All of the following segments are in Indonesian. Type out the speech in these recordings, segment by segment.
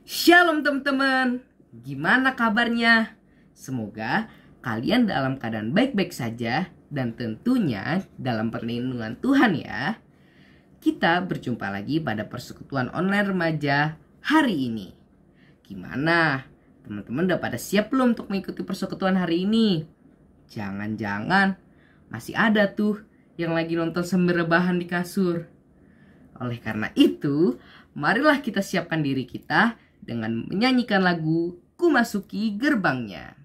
Shalom teman-teman, gimana kabarnya? Semoga kalian dalam keadaan baik-baik saja dan tentunya dalam perlindungan Tuhan ya. Kita berjumpa lagi pada persekutuan online remaja hari ini. Gimana? Teman-teman udah pada siap belum untuk mengikuti persekutuan hari ini? Jangan-jangan masih ada tuh yang lagi nonton sambil rebahan di kasur. Oleh karena itu, marilah kita siapkan diri kita dengan menyanyikan lagu Ku Masuki Gerbangnya.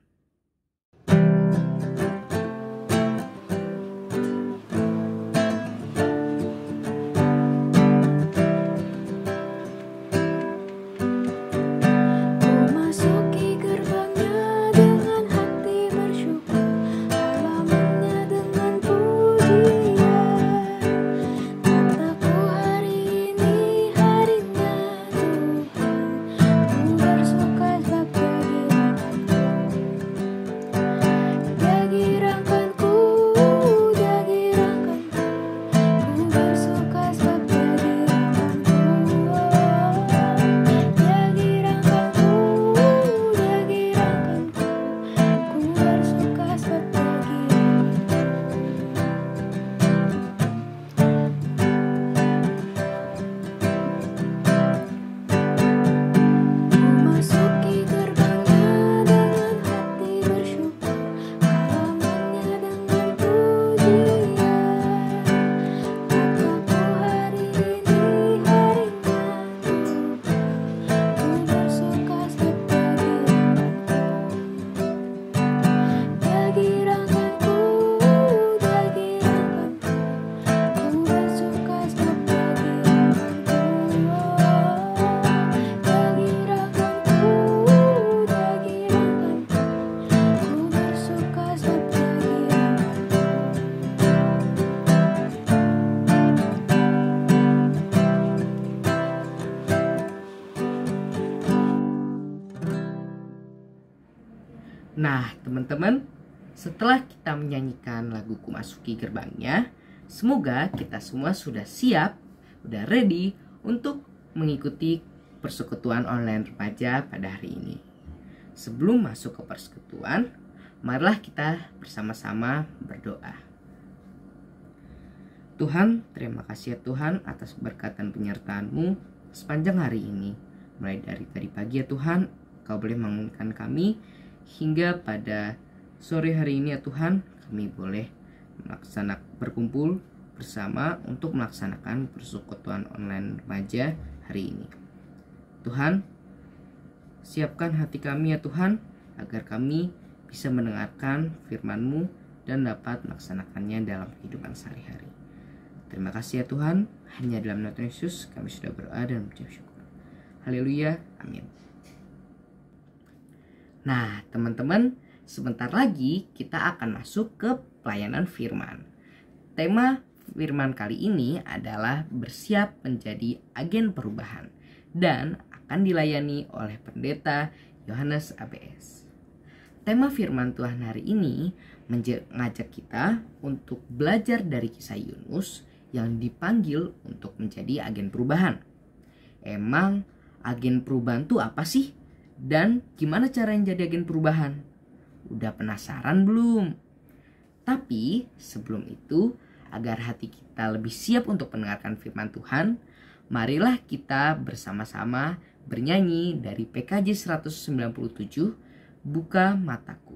Nah teman-teman, setelah kita menyanyikan lagu Ku Masuki Gerbangnya, semoga kita semua sudah siap, sudah ready untuk mengikuti persekutuan online remaja pada hari ini. Sebelum masuk ke persekutuan, marilah kita bersama-sama berdoa. Tuhan, terima kasih ya Tuhan atas berkat dan penyertaan-Mu sepanjang hari ini. Mulai dari tadi pagi ya Tuhan, Kau boleh menguatkan kami hingga pada sore hari ini ya Tuhan, kami boleh berkumpul bersama untuk melaksanakan persekutuan online remaja hari ini. Tuhan, siapkan hati kami ya Tuhan, agar kami bisa mendengarkan firman-Mu dan dapat melaksanakannya dalam kehidupan sehari-hari. Terima kasih ya Tuhan, hanya dalam nama Tuhan Yesus kami sudah berdoa dan mengucap syukur. Haleluya, amin. Nah teman-teman, sebentar lagi kita akan masuk ke pelayanan firman. Tema firman kali ini adalah bersiap menjadi agen perubahan dan akan dilayani oleh Pendeta Yohanes ABS. Tema firman Tuhan hari ini mengajak kita untuk belajar dari kisah Yunus yang dipanggil untuk menjadi agen perubahan. Emang agen perubahan itu apa sih? Dan gimana cara jadi agen perubahan? Udah penasaran belum? Tapi sebelum itu, Agar hati kita lebih siap untuk mendengarkan firman Tuhan, marilah kita bersama-sama bernyanyi dari PKJ 197, Buka Mataku.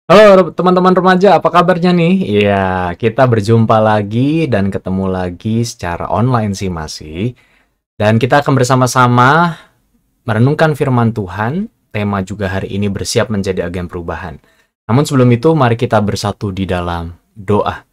Halo teman-teman remaja, apa kabarnya nih? Iya, kita berjumpa lagi dan ketemu lagi secara online sih masih. Dan kita akan bersama-sama merenungkan firman Tuhan. Tema juga hari ini bersiap menjadi agen perubahan. Namun sebelum itu, mari kita bersatu di dalam doa.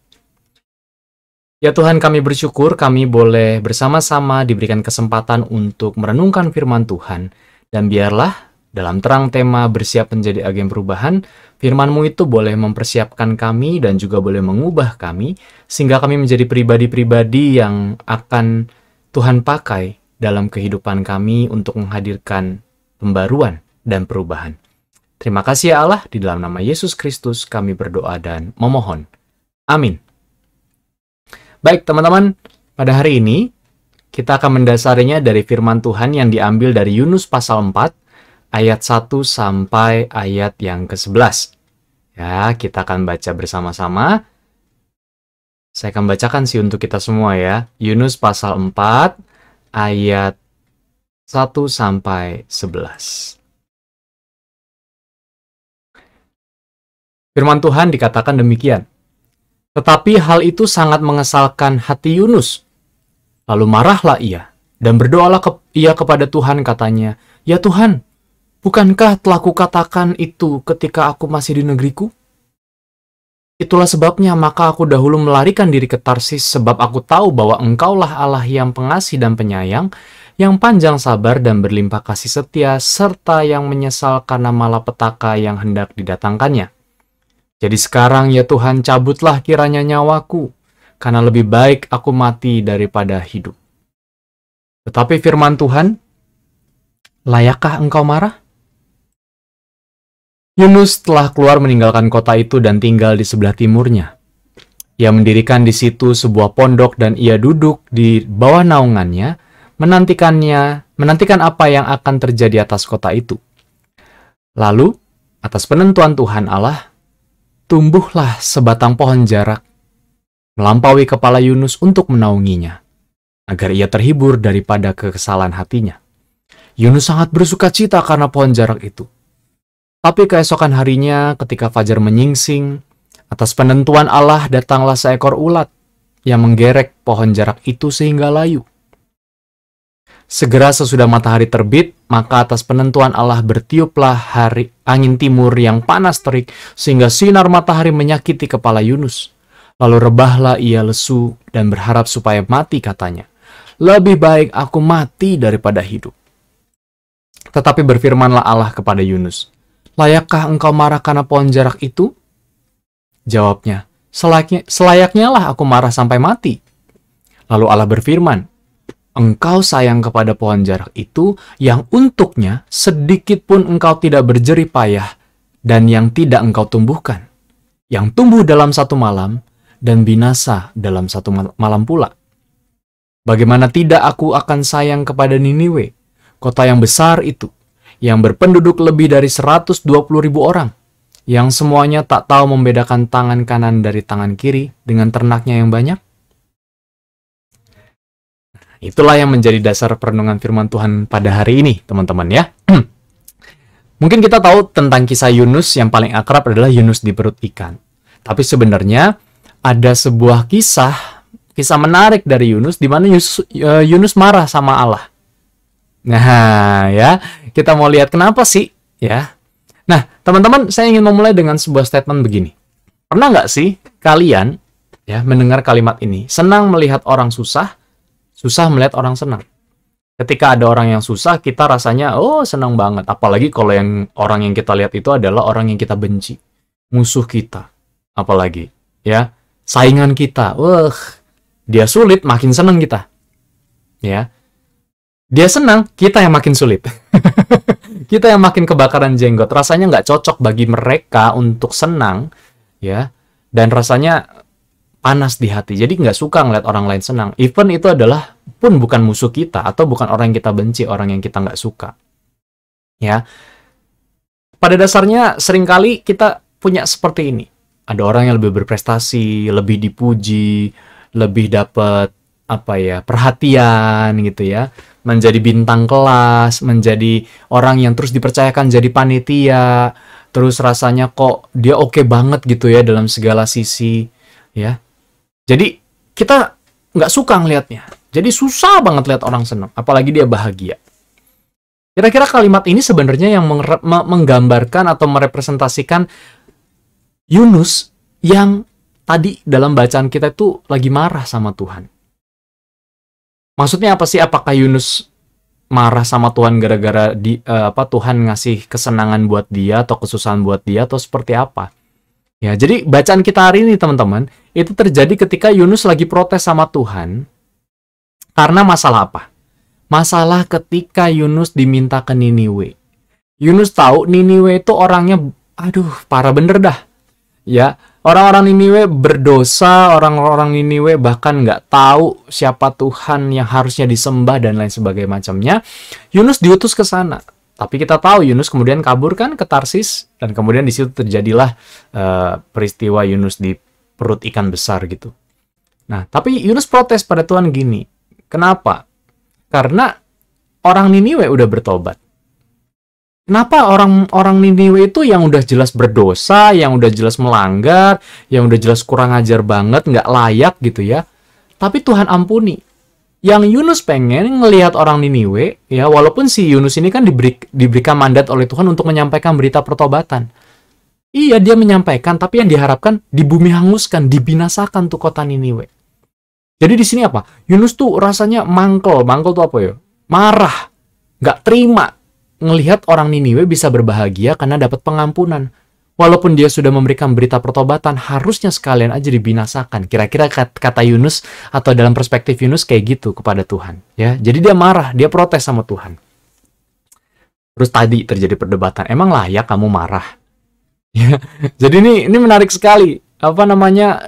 Ya Tuhan, kami bersyukur kami boleh bersama-sama diberikan kesempatan untuk merenungkan firman Tuhan. Dan biarlah dalam terang tema bersiap menjadi agen perubahan, firman-Mu itu boleh mempersiapkan kami dan juga boleh mengubah kami, sehingga kami menjadi pribadi-pribadi yang akan Tuhan pakai dalam kehidupan kami untuk menghadirkan pembaruan dan perubahan. Terima kasih ya Allah, di dalam nama Yesus Kristus kami berdoa dan memohon. Amin. Baik teman-teman, pada hari ini kita akan mendasarinya dari firman Tuhan yang diambil dari Yunus pasal 4, ayat 1 sampai ayat yang ke-11. Ya, kita akan baca bersama-sama. Saya akan bacakan sih untuk kita semua ya. Yunus pasal 4, ayat 1 sampai 11. Firman Tuhan dikatakan demikian. Tetapi hal itu sangat mengesalkan hati Yunus. Lalu marahlah ia, dan berdoalah ia kepada Tuhan, katanya, "Ya Tuhan, bukankah telah kukatakan itu ketika aku masih di negeriku? Itulah sebabnya maka aku dahulu melarikan diri ke Tarsis, sebab aku tahu bahwa Engkaulah Allah yang pengasih dan penyayang, yang panjang sabar dan berlimpah kasih setia, serta yang menyesal karena malapetaka yang hendak didatangkannya. Jadi sekarang ya Tuhan, cabutlah kiranya nyawaku, karena lebih baik aku mati daripada hidup." Tetapi firman Tuhan, "Layakkah engkau marah?" Yunus telah keluar meninggalkan kota itu dan tinggal di sebelah timurnya. Ia mendirikan di situ sebuah pondok dan ia duduk di bawah naungannya, menantikan apa yang akan terjadi atas kota itu. Lalu, atas penentuan Tuhan Allah, tumbuhlah sebatang pohon jarak, melampaui kepala Yunus untuk menaunginya, agar ia terhibur daripada kekesalan hatinya. Yunus sangat bersuka cita karena pohon jarak itu. Tapi keesokan harinya ketika fajar menyingsing, atas penentuan Allah datanglah seekor ulat yang menggerek pohon jarak itu sehingga layu. Segera sesudah matahari terbit, maka atas penentuan Allah bertiuplah angin timur yang panas terik sehingga sinar matahari menyakiti kepala Yunus. Lalu rebahlah ia lesu dan berharap supaya mati, katanya. lebih baik aku mati daripada hidup. Tetapi berfirmanlah Allah kepada Yunus, layakkah engkau marah karena pohon jarak itu? Jawabnya, selayaknya lah aku marah sampai mati. Lalu Allah berfirman, engkau sayang kepada pohon jarak itu yang untuknya sedikit pun engkau tidak berjerih payah dan yang tidak engkau tumbuhkan, yang tumbuh dalam satu malam dan binasa dalam satu malam pula. Bagaimana tidak aku akan sayang kepada Niniwe, kota yang besar itu, yang berpenduduk lebih dari 120.000 orang, yang semuanya tak tahu membedakan tangan kanan dari tangan kiri dengan ternaknya yang banyak? Itulah yang menjadi dasar perenungan firman Tuhan pada hari ini, teman-teman ya. Mungkin kita tahu tentang kisah Yunus, yang paling akrab adalah Yunus di perut ikan. Tapi sebenarnya ada sebuah kisah menarik dari Yunus, di mana Yunus marah sama Allah. Nah, ya, kita mau lihat kenapa sih, ya. Nah, teman-teman, saya ingin memulai dengan sebuah statement begini. Pernah nggak sih kalian, ya, mendengar kalimat ini? Senang melihat orang susah melihat orang senang. Ketika ada orang yang susah, kita rasanya, oh senang banget. Apalagi kalau orang yang kita lihat itu adalah orang yang kita benci. Musuh kita. Apalagi, ya. Saingan kita. Dia sulit, makin senang kita. Ya. Dia senang, kita yang makin sulit. Kita yang makin kebakaran jenggot. Rasanya nggak cocok bagi mereka untuk senang. Ya. Dan rasanya panas di hati. Jadi nggak suka ngeliat orang lain senang. Even itu adalah pun bukan musuh kita atau bukan orang yang kita benci, orang yang kita nggak suka. Ya. Pada dasarnya seringkali kita punya seperti ini. Ada orang yang lebih berprestasi, lebih dipuji, lebih dapat perhatian gitu ya. Menjadi bintang kelas, menjadi orang yang terus dipercayakan jadi panitia. Terus rasanya kok dia oke banget gitu ya dalam segala sisi, ya. Jadi kita nggak suka ngelihatnya. Jadi susah banget lihat orang senang, apalagi dia bahagia. Kira-kira kalimat ini sebenarnya yang menggambarkan atau merepresentasikan Yunus yang tadi dalam bacaan kita itu lagi marah sama Tuhan. Maksudnya apa sih? Apakah Yunus marah sama Tuhan gara-gara Tuhan ngasih kesenangan buat dia atau kesusahan buat dia atau seperti apa? Ya, jadi bacaan kita hari ini teman-teman, itu terjadi ketika Yunus lagi protes sama Tuhan. Karena masalah apa? Masalah ketika Yunus diminta ke Niniwe. Yunus tahu Niniwe itu orangnya, parah bener dah. Ya, orang-orang Niniwe berdosa, orang-orang Niniwe bahkan nggak tahu siapa Tuhan yang harusnya disembah dan lain sebagainya macamnya. Yunus diutus ke sana. Tapi kita tahu Yunus kemudian kabur kan ke Tarsis, dan kemudian di situ terjadilah peristiwa Yunus di perut ikan besar gitu. Nah, tapi Yunus protes pada Tuhan gini. Kenapa? Karena orang Niniwe udah bertobat. Kenapa orang Niniwe itu yang udah jelas berdosa, yang udah jelas melanggar, yang udah jelas kurang ajar banget, nggak layak gitu ya. Tapi Tuhan ampuni. Yang Yunus pengen ngelihat orang Niniwe, ya walaupun si Yunus ini kan diberikan mandat oleh Tuhan untuk menyampaikan berita pertobatan. Iya, dia menyampaikan, tapi yang diharapkan di bumi hanguskan, dibinasakan tuh kota Niniwe. Jadi di sini apa? Yunus tuh rasanya mangkel tuh apa ya? Marah, nggak terima ngelihat orang Niniwe bisa berbahagia karena dapat pengampunan. Walaupun dia sudah memberikan berita pertobatan, harusnya sekalian aja dibinasakan. Kira-kira kata Yunus atau dalam perspektif Yunus kayak gitu kepada Tuhan. Ya, jadi dia marah, dia protes sama Tuhan. Terus tadi terjadi perdebatan, emang layak kamu marah? Ya, jadi ini menarik sekali.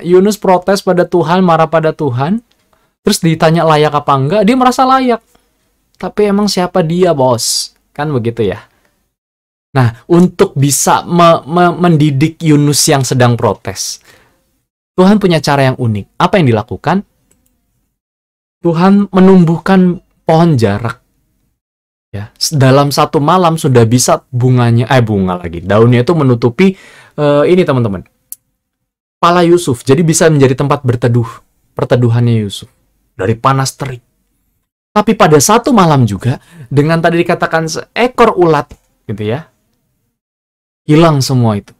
Yunus protes pada Tuhan, marah pada Tuhan. Terus ditanya layak apa enggak, dia merasa layak. Tapi emang siapa dia, bos? Kan begitu ya. Nah, untuk bisa mendidik Yunus yang sedang protes, Tuhan punya cara yang unik. Apa yang dilakukan? Tuhan menumbuhkan pohon jarak. Ya, dalam satu malam sudah bisa daunnya itu menutupi ini teman-teman. Kepala Yusuf, jadi bisa menjadi tempat perteduhannya Yusuf dari panas terik. Tapi pada satu malam juga, dengan tadi dikatakan seekor ulat, gitu ya, hilang semua itu.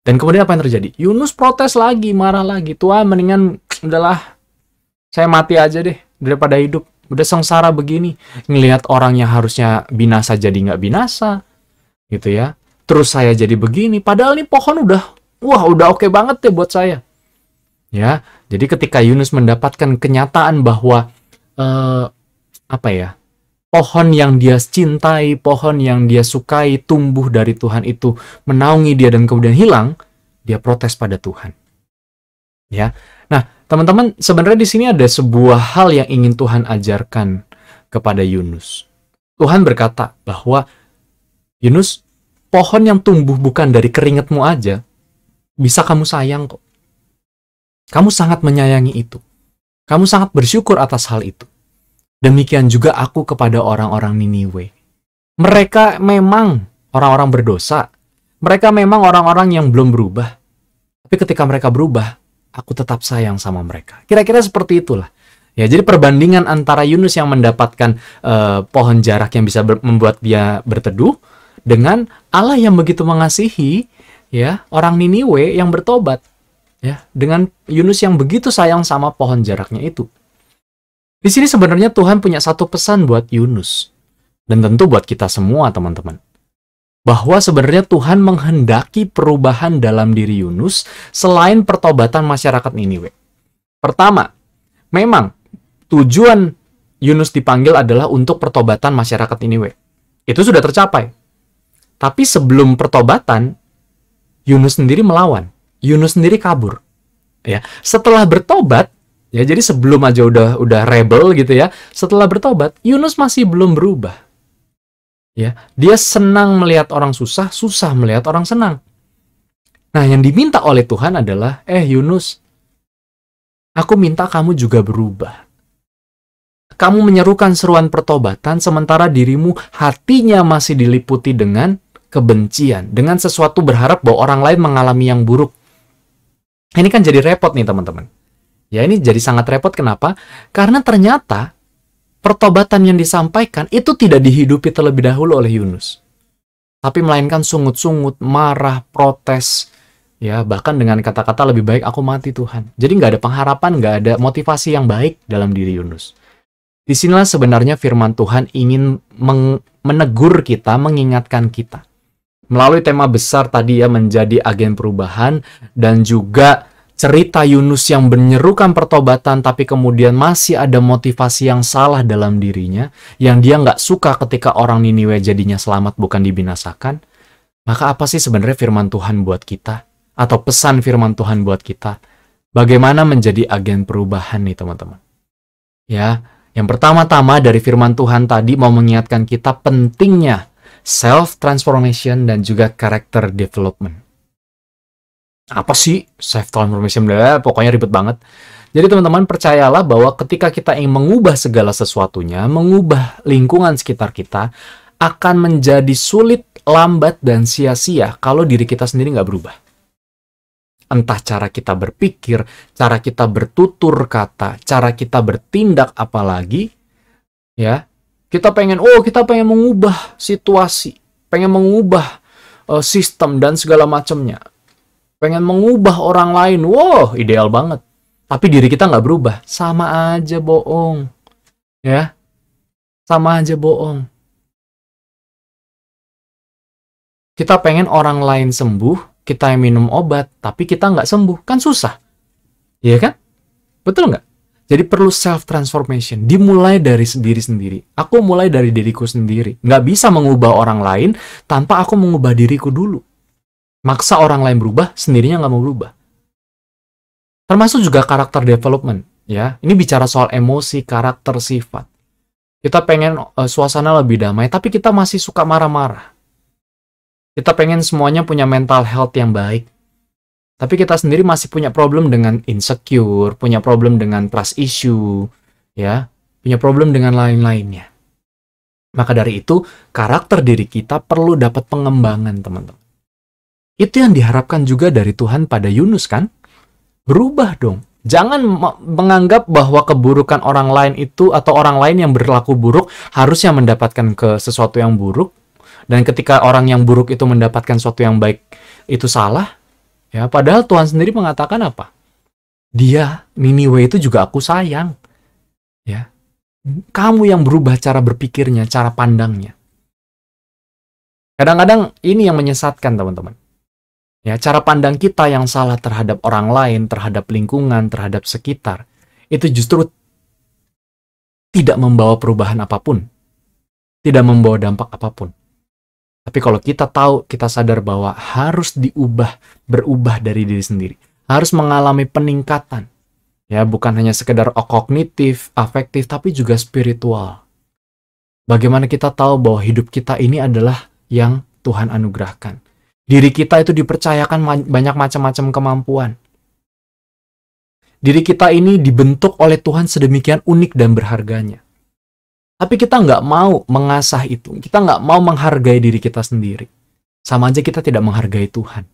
Dan kemudian apa yang terjadi? Yunus protes lagi, marah lagi. Tuhan, mendingan udahlah, saya mati aja deh. daripada hidup. Udah sengsara begini, ngelihat orang yang harusnya binasa jadi nggak binasa, gitu ya. Terus saya jadi begini, padahal nih pohon udah oke banget deh buat saya. Ya, jadi ketika Yunus mendapatkan kenyataan bahwa pohon yang dia cintai, pohon yang dia sukai tumbuh dari Tuhan itu menaungi dia dan kemudian hilang, dia protes pada Tuhan. Ya. Nah, teman-teman, sebenarnya di sini ada sebuah hal yang ingin Tuhan ajarkan kepada Yunus. Tuhan berkata bahwa Yunus, pohon yang tumbuh bukan dari keringatmu aja, bisa kamu sayang kok. Kamu sangat menyayangi itu. Kamu sangat bersyukur atas hal itu. Demikian juga aku kepada orang-orang Niniwe. Mereka memang orang-orang berdosa. Mereka memang orang-orang yang belum berubah. Tapi ketika mereka berubah, aku tetap sayang sama mereka. Kira-kira seperti itulah. Ya, jadi perbandingan antara Yunus yang mendapatkan pohon jarak yang bisa membuat dia berteduh dengan Allah yang begitu mengasihi ya orang Niniwe yang bertobat. Ya, dengan Yunus yang begitu sayang sama pohon jaraknya itu. Di sini sebenarnya Tuhan punya satu pesan buat Yunus. Dan tentu buat kita semua, teman-teman. Bahwa sebenarnya Tuhan menghendaki perubahan dalam diri Yunus selain pertobatan masyarakat Niniwe. Pertama, memang tujuan Yunus dipanggil adalah untuk pertobatan masyarakat Niniwe. Itu sudah tercapai. Tapi sebelum pertobatan, Yunus sendiri melawan. Yunus sendiri kabur. Ya, setelah bertobat, ya, jadi sebelum aja udah rebel gitu ya. Setelah bertobat, Yunus masih belum berubah. Ya, dia senang melihat orang susah, susah melihat orang senang. Nah, yang diminta oleh Tuhan adalah, Yunus, aku minta kamu juga berubah. Kamu menyerukan seruan pertobatan, sementara dirimu hatinya masih diliputi dengan kebencian, dengan sesuatu berharap bahwa orang lain mengalami yang buruk. Ini kan jadi repot nih, teman-teman. Ya, ini jadi sangat repot. Kenapa? Karena ternyata pertobatan yang disampaikan itu tidak dihidupi terlebih dahulu oleh Yunus. Tapi melainkan sungut-sungut, marah, protes. Ya, bahkan dengan kata-kata lebih baik aku mati Tuhan. Jadi nggak ada pengharapan, nggak ada motivasi yang baik dalam diri Yunus. Disinilah sebenarnya firman Tuhan ingin menegur kita, mengingatkan kita. Melalui tema besar tadi ya, menjadi agen perubahan, dan juga cerita Yunus yang menyerukan pertobatan tapi kemudian masih ada motivasi yang salah dalam dirinya, yang dia nggak suka ketika orang Niniwe jadinya selamat bukan dibinasakan. Maka apa sih sebenarnya firman Tuhan buat kita? Atau pesan firman Tuhan buat kita? Bagaimana menjadi agen perubahan nih, teman-teman? Ya, yang pertama-tama dari firman Tuhan tadi mau mengingatkan kita pentingnya self-transformation dan juga character development. Apa sih self-transformation? Pokoknya ribet banget. Jadi teman-teman, percayalah bahwa ketika kita ingin mengubah segala sesuatunya, mengubah lingkungan sekitar kita, akan menjadi sulit, lambat, dan sia-sia kalau diri kita sendiri nggak berubah. Entah cara kita berpikir, cara kita bertutur kata, cara kita bertindak apalagi, ya. Kita pengen mengubah situasi, pengen mengubah sistem dan segala macamnya. Pengen mengubah orang lain, wow, ideal banget. Tapi diri kita nggak berubah, sama aja bohong. Ya, sama aja bohong. Kita pengen orang lain sembuh, kita yang minum obat, tapi kita nggak sembuh, kan susah. Iya kan? Betul nggak? Jadi perlu self-transformation, dimulai dari diri sendiri. Aku mulai dari diriku sendiri. Nggak bisa mengubah orang lain tanpa aku mengubah diriku dulu. Maksa orang lain berubah, sendirinya nggak mau berubah. Termasuk juga karakter development. Ya, ini bicara soal emosi, karakter, sifat. Kita pengen suasana lebih damai, tapi kita masih suka marah-marah. Kita pengen semuanya punya mental health yang baik. Tapi kita sendiri masih punya problem dengan insecure, punya problem dengan trust issue, ya, punya problem dengan lain-lainnya. Maka dari itu, karakter diri kita perlu dapat pengembangan, teman-teman. Itu yang diharapkan juga dari Tuhan pada Yunus, kan? Berubah dong. Jangan menganggap bahwa keburukan orang lain itu atau orang lain yang berlaku buruk harusnya mendapatkan ke sesuatu yang buruk. Dan ketika orang yang buruk itu mendapatkan sesuatu yang baik, itu salah. Ya, padahal Tuhan sendiri mengatakan apa? Dia, Niniwe itu juga aku sayang. Ya, Kamu yang berubah cara berpikirnya, cara pandangnya. Kadang-kadang ini yang menyesatkan, teman-teman. Ya, cara pandang kita yang salah terhadap orang lain, terhadap lingkungan, terhadap sekitar, itu justru tidak membawa perubahan apapun, tidak membawa dampak apapun. Tapi kalau kita tahu, kita sadar bahwa harus diubah, berubah dari diri sendiri, harus mengalami peningkatan. Ya, bukan hanya sekedar kognitif, afektif, tapi juga spiritual. Bagaimana kita tahu bahwa hidup kita ini adalah yang Tuhan anugerahkan. Diri kita itu dipercayakan banyak macam-macam kemampuan. Diri kita ini dibentuk oleh Tuhan sedemikian unik dan berharganya. Tapi kita nggak mau mengasah itu. Kita nggak mau menghargai diri kita sendiri. Sama aja kita tidak menghargai Tuhan.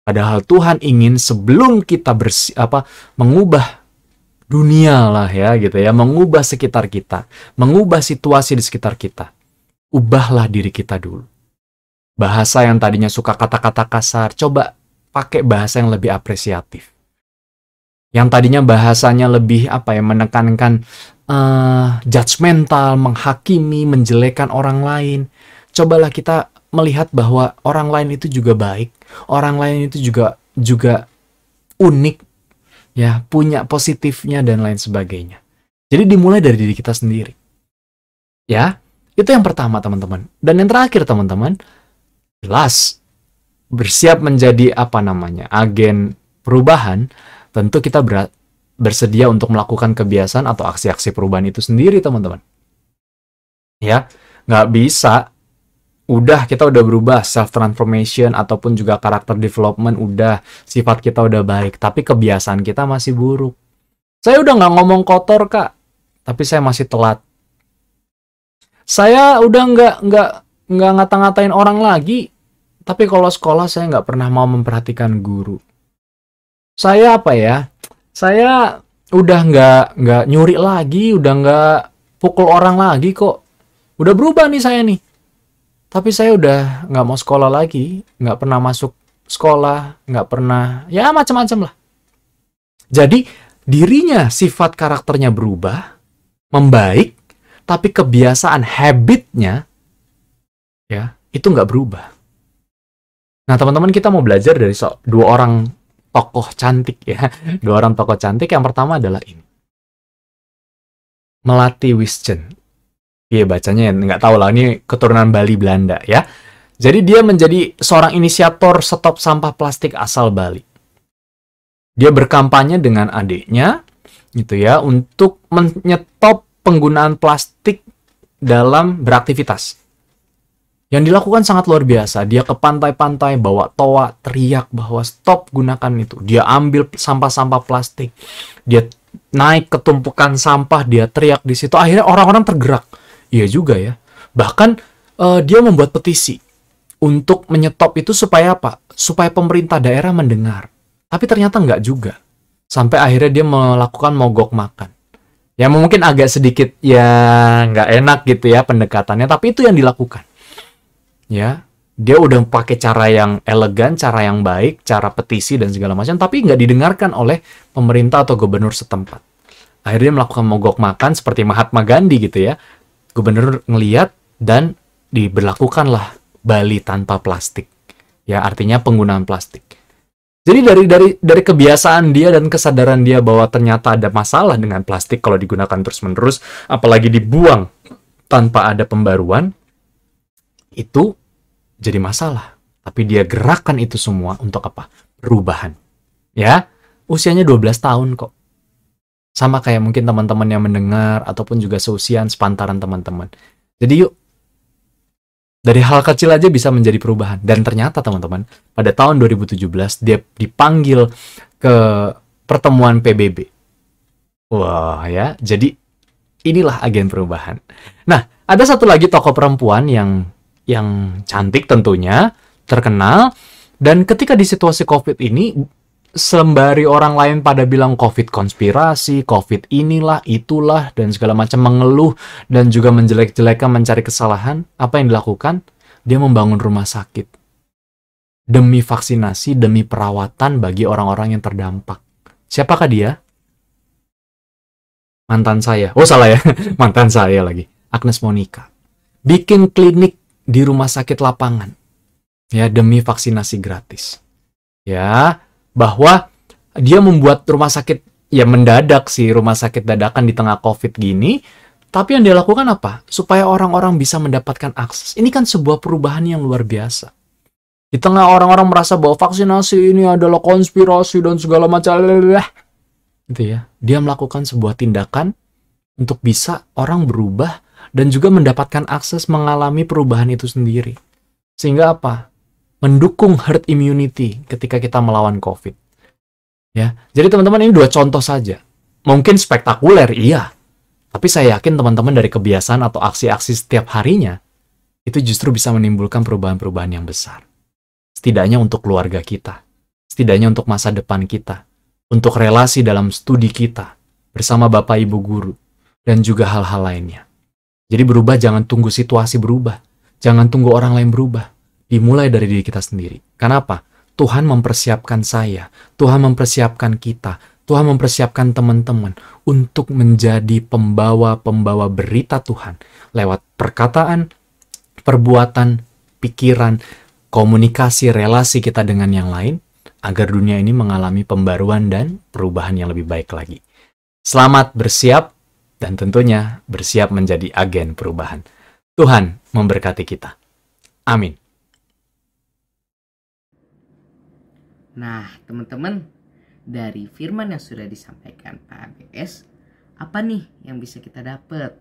Padahal Tuhan ingin sebelum kita mengubah dunia lah ya gitu ya, mengubah sekitar kita, mengubah situasi di sekitar kita, ubahlah diri kita dulu. Bahasa yang tadinya suka kata-kata kasar, coba pakai bahasa yang lebih apresiatif. Yang tadinya bahasanya lebih menekankan judgmental, menghakimi, menjelekan orang lain. Cobalah kita melihat bahwa orang lain itu juga baik, orang lain itu juga unik, ya, punya positifnya dan lain sebagainya. Jadi dimulai dari diri kita sendiri. Ya, itu yang pertama, teman-teman. Dan yang terakhir, teman-teman, jelas bersiap menjadi agen perubahan. Tentu kita bersedia untuk melakukan kebiasaan atau aksi-aksi perubahan itu sendiri, teman-teman. Ya, nggak bisa. Kita udah berubah, self-transformation ataupun juga karakter development udah, sifat kita udah baik, tapi kebiasaan kita masih buruk. Saya udah nggak ngomong kotor, Kak, tapi saya masih telat. Saya udah nggak ngata-ngatain orang lagi, tapi kalau sekolah saya nggak pernah mau memperhatikan guru. Saya Saya udah nggak nyuri lagi, udah nggak pukul orang lagi kok. Udah berubah nih saya nih. Tapi saya udah nggak mau sekolah lagi, nggak pernah masuk sekolah, nggak pernah, ya macam-macam lah. Jadi dirinya, sifat karakternya berubah, membaik, tapi kebiasaan habitnya, ya itu nggak berubah. Nah, teman-teman, kita mau belajar dari dua orang tokoh cantik ya. Dua orang tokoh cantik. Yang pertama adalah ini, Melati Wijsen. Iya, bacanya nggak tahu lah, ini keturunan Bali Belanda ya. Jadi dia menjadi seorang inisiator stop sampah plastik asal Bali. Dia berkampanye dengan adiknya gitu ya untuk menyetop penggunaan plastik dalam beraktivitas. Yang dilakukan sangat luar biasa. Dia ke pantai-pantai, bawa toa, teriak bahwa stop gunakan itu. Dia ambil sampah-sampah plastik. Dia naik ke tumpukan sampah, dia teriak di situ. Akhirnya orang-orang tergerak. Iya juga ya. Bahkan dia membuat petisi untuk menyetop itu supaya apa? Supaya pemerintah daerah mendengar. Tapi ternyata nggak juga. Sampai akhirnya dia melakukan mogok makan. Ya mungkin agak sedikit ya nggak enak gitu ya pendekatannya. Tapi itu yang dilakukan. Ya, dia udah pakai cara yang elegan, cara yang baik, cara petisi dan segala macam, tapi nggak didengarkan oleh pemerintah atau gubernur setempat. Akhirnya melakukan mogok makan seperti Mahatma Gandhi gitu ya. Gubernur ngeliat dan diberlakukanlah Bali tanpa plastik. Ya, artinya penggunaan plastik. Jadi dari kebiasaan dia dan kesadaran dia bahwa ternyata ada masalah dengan plastik kalau digunakan terus-menerus, apalagi dibuang tanpa ada pembaruan, itu jadi masalah. Tapi dia gerakan itu semua untuk apa? Perubahan. Ya, usianya 12 tahun kok. Sama kayak mungkin teman-teman yang mendengar ataupun juga seusiaan sepantaran teman-teman. Jadi yuk, dari hal kecil aja bisa menjadi perubahan. Dan ternyata teman-teman, pada tahun 2017 dia dipanggil ke pertemuan PBB. Wah ya, jadi inilah agen perubahan. Nah, ada satu lagi tokoh perempuan yang cantik tentunya, terkenal, dan ketika di situasi COVID ini, sembari orang lain pada bilang COVID konspirasi, COVID inilah, itulah, dan segala macam mengeluh, dan juga menjelek-jelekan, mencari kesalahan, apa yang dilakukan? Dia membangun rumah sakit. Demi vaksinasi, demi perawatan bagi orang-orang yang terdampak. Siapakah dia? mantan saya. Oh salah ya, mantan saya lagi. Agnes Monica. Bikin klinik di rumah sakit lapangan. Ya, demi vaksinasi gratis. Ya, bahwa dia membuat rumah sakit, ya mendadak sih, rumah sakit dadakan di tengah COVID gini. Tapi yang dia lakukan apa? Supaya orang-orang bisa mendapatkan akses. Ini kan sebuah perubahan yang luar biasa. Di tengah orang-orang merasa bahwa vaksinasi ini adalah konspirasi dan segala macam, gitu ya. Dia melakukan sebuah tindakan untuk bisa orang berubah dan juga mendapatkan akses mengalami perubahan itu sendiri. Sehingga apa? Mendukung herd immunity ketika kita melawan COVID. Ya, jadi teman-teman ini 2 contoh saja. Mungkin spektakuler, iya. Tapi saya yakin teman-teman dari kebiasaan atau aksi-aksi setiap harinya itu justru bisa menimbulkan perubahan-perubahan yang besar. Setidaknya untuk keluarga kita, setidaknya untuk masa depan kita, untuk relasi dalam studi kita, bersama Bapak Ibu Guru, dan juga hal-hal lainnya. Jadi berubah jangan tunggu situasi berubah, jangan tunggu orang lain berubah, dimulai dari diri kita sendiri. Kenapa? Tuhan mempersiapkan saya, Tuhan mempersiapkan kita, Tuhan mempersiapkan teman-teman untuk menjadi pembawa-pembawa berita Tuhan lewat perkataan, perbuatan, pikiran, komunikasi, relasi kita dengan yang lain, agar dunia ini mengalami pembaruan dan perubahan yang lebih baik lagi. Selamat bersiap, dan tentunya bersiap menjadi agen perubahan. Tuhan memberkati kita. Amin. Nah, teman-teman, dari firman yang sudah disampaikan Pak ABS, apa nih yang bisa kita dapat?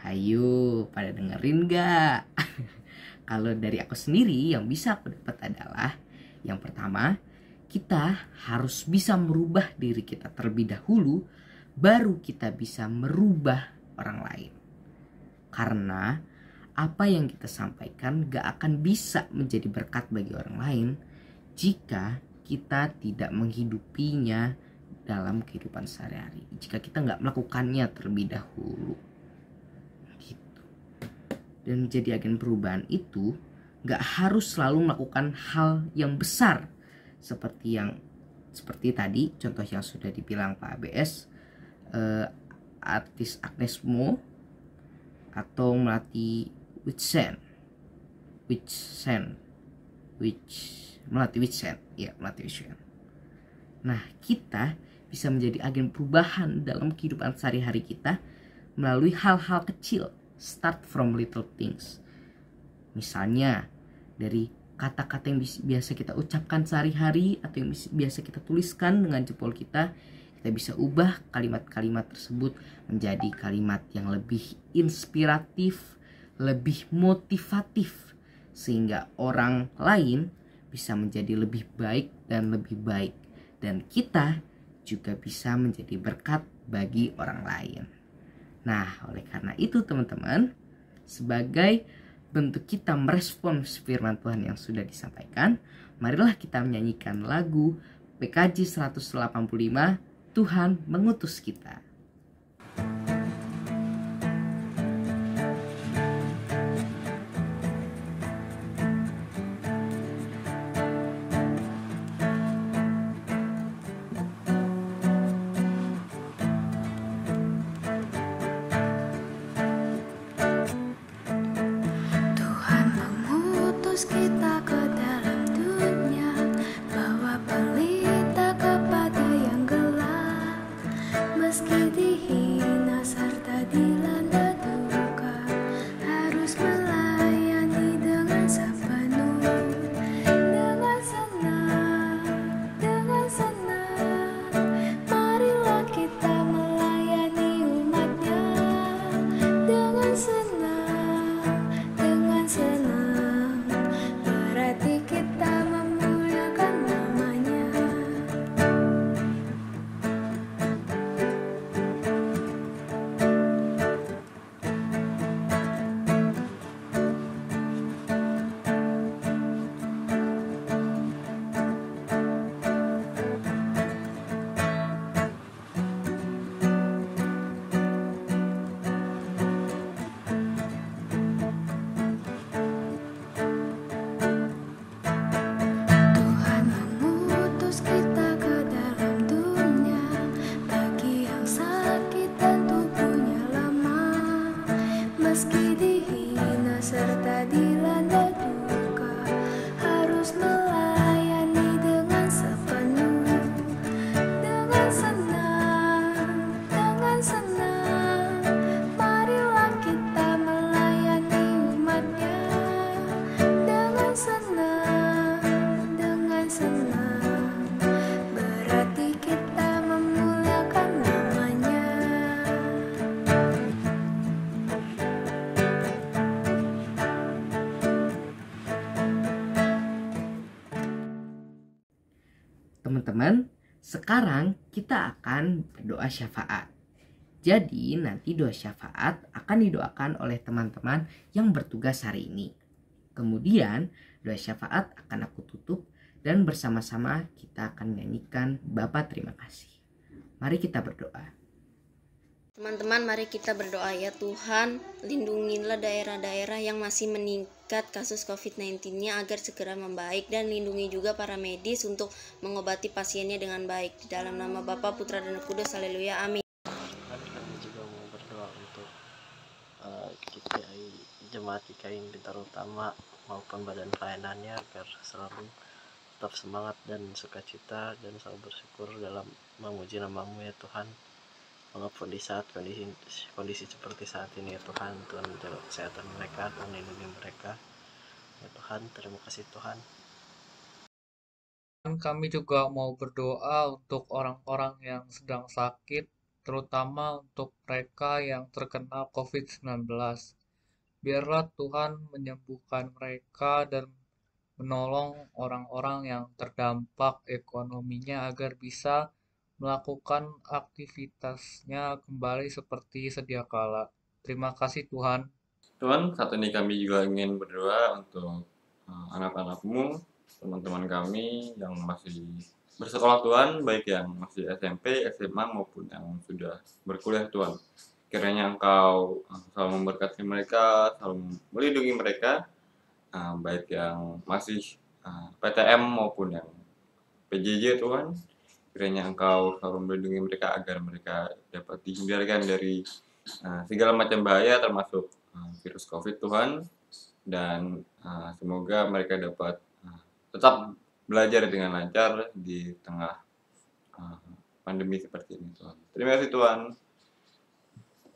Hayo, pada dengerin gak? Kalau dari aku sendiri, yang bisa aku dapat adalah yang pertama, kita harus bisa merubah diri kita terlebih dahulu, baru kita bisa merubah orang lain. Karena apa yang kita sampaikan gak akan bisa menjadi berkat bagi orang lain jika kita tidak menghidupinya dalam kehidupan sehari-hari. Jika kita gak melakukannya terlebih dahulu. Dan menjadi agen perubahan itu gak harus selalu melakukan hal yang besar seperti tadi contoh yang sudah dibilang Pak ABS, artis Agnes Mo atau melatih Witsen. Nah, kita bisa menjadi agen perubahan dalam kehidupan sehari-hari kita melalui hal-hal kecil. Start from little things. Misalnya dari kata-kata yang biasa kita ucapkan sehari-hari atau yang biasa kita tuliskan dengan jempol kita bisa ubah kalimat-kalimat tersebut menjadi kalimat yang lebih inspiratif, lebih motivatif, sehingga orang lain bisa menjadi lebih baik dan lebih baik, dan kita juga bisa menjadi berkat bagi orang lain. Nah, oleh karena itu teman-teman, sebagai bentuk kita merespons firman Tuhan yang sudah disampaikan, marilah kita menyanyikan lagu PKJ 185, Tuhan Mengutus Kita. Kita ke dalam dunia, bawa pelita kepada yang gelap, meski Meski dihina serta dilanda duka, harus melayani dengan sepenuh, dengan senang, dengan senang. Marilah kita melayani umatnya dengan senang, dengan senang. Berarti kita memuliakan namanya. Teman-teman, sekarang kita akan berdoa syafaat. Jadi nanti doa syafaat akan didoakan oleh teman-teman yang bertugas hari ini. Kemudian doa syafaat akan aku tutup dan bersama-sama kita akan menyanyikan Bapa terima kasih. Mari kita berdoa. Teman-teman, mari kita berdoa. Ya Tuhan, lindungilah daerah-daerah yang masih meningkat kasus COVID-19-nya agar segera membaik, dan lindungi juga para medis untuk mengobati pasiennya dengan baik. Di dalam nama Bapa, Putra, dan Roh Kudus, haleluya, amin. Kami juga mau berdoa untuk KPI Jemaat IKN Bintaro Utama maupun badan pelayanannya agar selalu tetap semangat dan sukacita dan selalu bersyukur dalam memuji nama-Mu ya Tuhan. Walaupun di saat kondisi seperti saat ini ya Tuhan, Tuhan menjaga kesehatan mereka, Tuhan lindungi mereka ya Tuhan. Terima kasih Tuhan. Kami juga mau berdoa untuk orang-orang yang sedang sakit, terutama untuk mereka yang terkena COVID-19. Biarlah Tuhan menyembuhkan mereka dan menolong orang-orang yang terdampak ekonominya agar bisa melakukan aktivitasnya kembali seperti sedia kala. Terima kasih Tuhan. Tuhan, saat ini kami juga ingin berdoa untuk anak-anak-Mu, teman-teman kami yang masih bersekolah Tuhan, baik yang masih SMP, SMA maupun yang sudah berkuliah Tuhan. Kiranya Engkau selalu memberkati mereka, selalu melindungi mereka, baik yang masih PTM maupun yang PJJ Tuhan. Kiranya Engkau selalu melindungi mereka agar mereka dapat dihindarkan dari segala macam bahaya termasuk virus COVID Tuhan, dan semoga mereka dapat tetap belajar dengan lancar di tengah pandemi seperti ini Tuhan. Terima kasih Tuhan.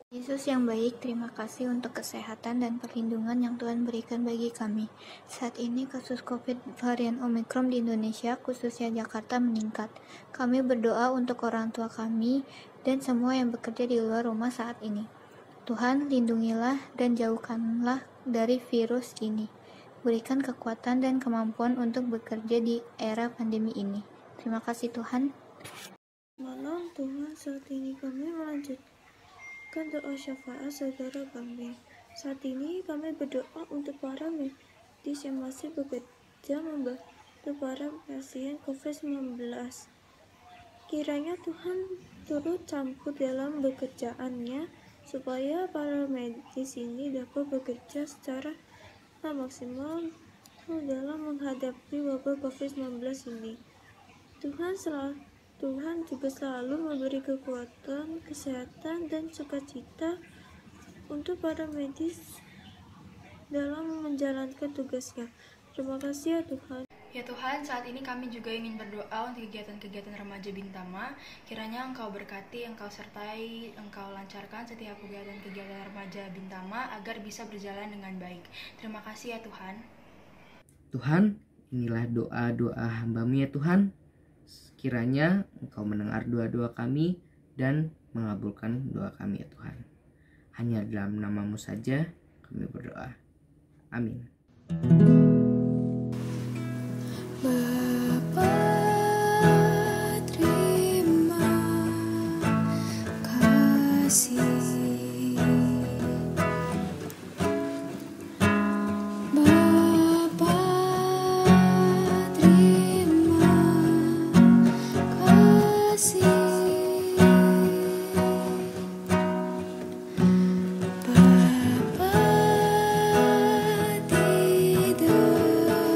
Yesus yang baik, terima kasih untuk kesehatan dan perlindungan yang Tuhan berikan bagi kami. Saat ini kasus COVID varian Omikron di Indonesia, khususnya Jakarta, meningkat. Kami berdoa untuk orang tua kami dan semua yang bekerja di luar rumah saat ini. Tuhan, lindungilah dan jauhkanlah dari virus ini. Berikan kekuatan dan kemampuan untuk bekerja di era pandemi ini. Terima kasih Tuhan. Malam Tuhan, saat ini kami melanjutkan doa syafaat saudara kami. Saat ini kami berdoa untuk para medis yang masih bekerja membantu para pasien COVID-19. Kiranya Tuhan turut campur dalam pekerjaannya supaya para medis ini dapat bekerja secara maksimal dalam menghadapi wabah COVID-19 ini. Tuhan juga selalu memberi kekuatan, kesehatan, dan sukacita untuk para medis dalam menjalankan tugasnya. Terima kasih ya Tuhan. Ya Tuhan, saat ini kami juga ingin berdoa untuk kegiatan-kegiatan remaja Bintama. Kiranya Engkau berkati, Engkau sertai, Engkau lancarkan setiap kegiatan-kegiatan remaja Bintama agar bisa berjalan dengan baik. Terima kasih ya Tuhan. Tuhan, inilah doa-doa hamba-Mu ya Tuhan. Kiranya Engkau mendengar doa-doa kami dan mengabulkan doa kami ya Tuhan. Hanya dalam nama-Mu saja kami berdoa. Amin. Bapa terima kasih. Bapa terima kasih. Bapa di dalam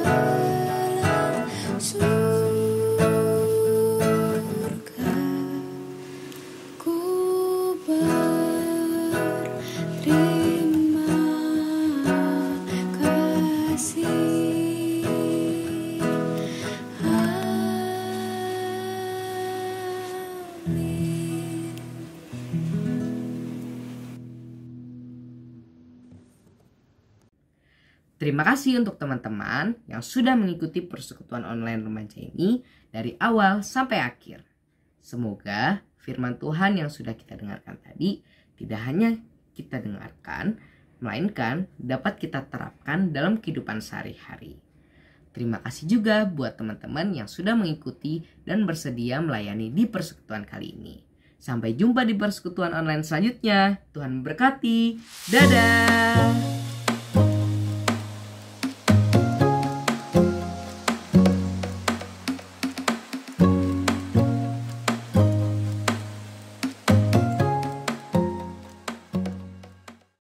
Terima kasih untuk teman-teman yang sudah mengikuti persekutuan online remaja ini dari awal sampai akhir. Semoga firman Tuhan yang sudah kita dengarkan tadi tidak hanya kita dengarkan, melainkan dapat kita terapkan dalam kehidupan sehari-hari. Terima kasih juga buat teman-teman yang sudah mengikuti dan bersedia melayani di persekutuan kali ini. Sampai jumpa di persekutuan online selanjutnya. Tuhan memberkati. Dadah!